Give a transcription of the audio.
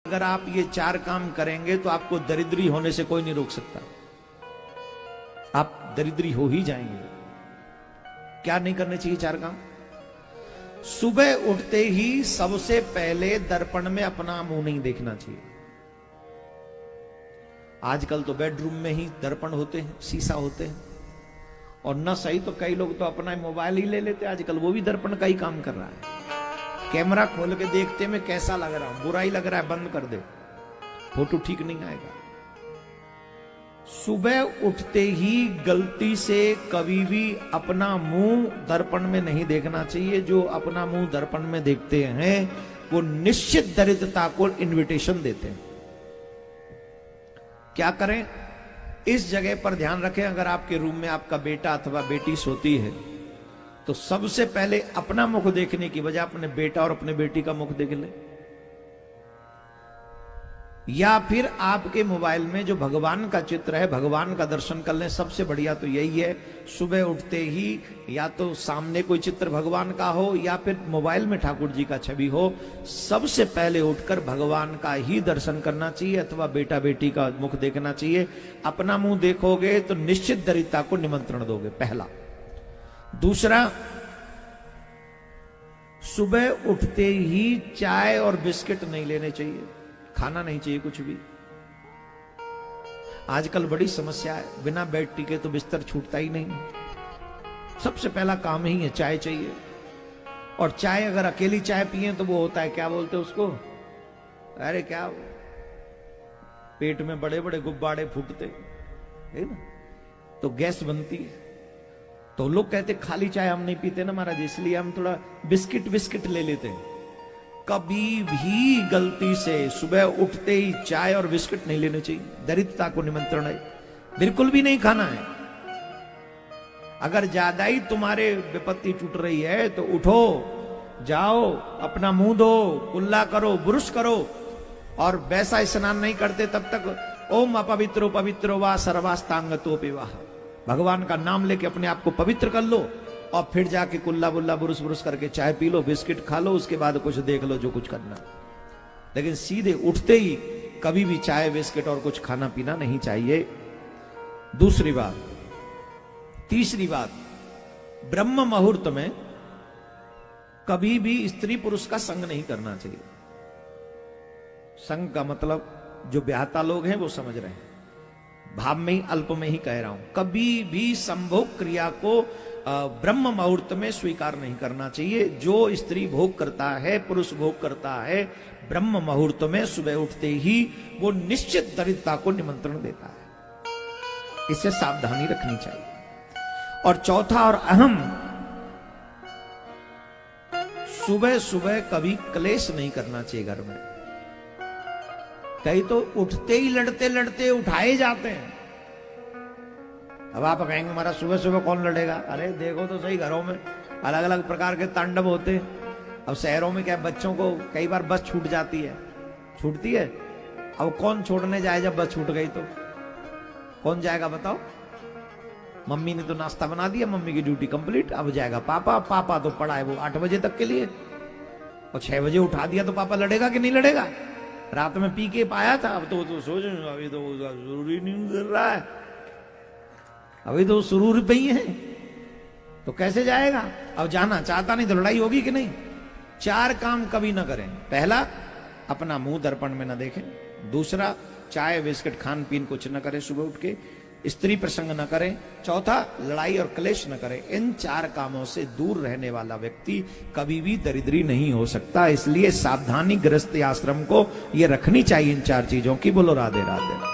अगर आप ये चार काम करेंगे तो आपको दरिद्री होने से कोई नहीं रोक सकता। आप दरिद्री हो ही जाएंगे। क्या नहीं करने चाहिए चार काम? सुबह उठते ही सबसे पहले दर्पण में अपना मुंह नहीं देखना चाहिए। आजकल तो बेडरूम में ही दर्पण होते हैं, शीशा होते हैं, और न सही तो कई लोग तो अपना मोबाइल ही ले लेते हैं। आजकल वो भी दर्पण का ही काम कर रहा है। कैमरा खोल के देखते में कैसा लग रहा है, बुरा ही लग रहा है, बंद कर दे, फोटो ठीक नहीं आएगा। सुबह उठते ही गलती से कभी भी अपना मुंह दर्पण में नहीं देखना चाहिए। जो अपना मुंह दर्पण में देखते हैं वो निश्चित दरिद्रता को इनविटेशन देते हैं। क्या करें? इस जगह पर ध्यान रखें, अगर आपके रूम में आपका बेटा अथवा बेटी सोती है तो सबसे पहले अपना मुख देखने की बजाय अपने बेटा और अपने बेटी का मुख देख ले। या फिर आपके मोबाइल में जो भगवान का चित्र है, भगवान का दर्शन कर लें। सबसे बढ़िया तो यही है, सुबह उठते ही या तो सामने कोई चित्र भगवान का हो या फिर मोबाइल में ठाकुर जी का छवि हो। सबसे पहले उठकर भगवान का ही दर्शन करना चाहिए अथवा बेटा बेटी का मुख देखना चाहिए। अपना मुंह देखोगे तो निश्चित दरिद्रता को निमंत्रण दोगे, पहला। दूसरा, सुबह उठते ही चाय और बिस्किट नहीं लेने चाहिए, खाना नहीं चाहिए कुछ भी। आजकल बड़ी समस्या है, बिना बेड टिके तो बिस्तर छूटता ही नहीं। सबसे पहला काम ही है, चाय चाहिए। और चाय अगर अकेली चाय पिए तो वो होता है, क्या बोलते हैं उसको, अरे क्या, पेट में बड़े बड़े गुब्बारे फूटते है ना, तो गैस बनती है। तो लोग कहते खाली चाय हम नहीं पीते ना महाराज, इसलिए हम थोड़ा बिस्किट ले लेते हैं। कभी भी गलती से सुबह उठते ही चाय और बिस्किट नहीं लेने चाहिए, दरिद्रता को निमंत्रण है। बिल्कुल भी नहीं खाना है। अगर ज्यादा ही तुम्हारे विपत्ति टूट रही है तो उठो, जाओ, अपना मुंह धो, कुल्ला करो, ब्रुश करो, और वैसा स्नान नहीं करते तब तक ओम अपवित्रो पवित्रो वा सर्वास्तांगतो विवाह, भगवान का नाम लेके अपने आप को पवित्र कर लो, और फिर जाके कुल्ला बुल्ला बुरुस बुरुस करके चाय पी लो, बिस्किट खा लो, उसके बाद कुछ देख लो जो कुछ करना। लेकिन सीधे उठते ही कभी भी चाय बिस्किट और कुछ खाना पीना नहीं चाहिए। दूसरी बात। तीसरी बात, ब्रह्म मुहूर्त में कभी भी स्त्री पुरुष का संग नहीं करना चाहिए। संग का मतलब जो ब्याहता लोग हैं वो समझ रहे हैं, भाव में ही अल्प में ही कह रहा हूं। कभी भी संभोग क्रिया को ब्रह्म मुहूर्त में स्वीकार नहीं करना चाहिए। जो स्त्री भोग करता है, पुरुष भोग करता है ब्रह्म मुहूर्त में सुबह उठते ही, वो निश्चित दरिद्रता को निमंत्रण देता है। इससे सावधानी रखनी चाहिए। और चौथा और अहम, सुबह सुबह कभी क्लेश नहीं करना चाहिए घर में। कई तो उठते ही लड़ते लड़ते उठाए जाते हैं। अब आप कहेंगे हमारा सुबह सुबह कौन लड़ेगा? अरे देखो तो सही, घरों में अलग अलग प्रकार के तांडव होते हैं। अब शहरों में क्या, बच्चों को कई बार बस छूट जाती है, छूटती है। अब कौन छोड़ने जाए जब बस छूट गई? तो कौन जाएगा बताओ? मम्मी ने तो नाश्ता बना दिया, मम्मी की ड्यूटी कंप्लीट। अब जाएगा पापा। पापा तो पड़ा है वो 8 बजे तक के लिए, और 6 बजे उठा दिया तो पापा लड़ेगा कि नहीं लड़ेगा? रात में पी के पाया था, अब तो सोच अभी तो जरूरी नहीं कर रहा है, अभी तो सुरूर पे ही है, तो कैसे जाएगा? अब जाना चाहता नहीं तो लड़ाई होगी कि नहीं? चार काम कभी ना करें। पहला, अपना मुंह दर्पण में ना देखें। दूसरा, चाय बिस्किट खान पीन कुछ न करें सुबह उठ के। स्त्री प्रसंग न करें। चौथा, लड़ाई और क्लेश न करें। इन चार कामों से दूर रहने वाला व्यक्ति कभी भी दरिद्री नहीं हो सकता। इसलिए सावधानी गृहस्थी आश्रम को ये रखनी चाहिए इन चार चीजों की। बोलो राधे राधे।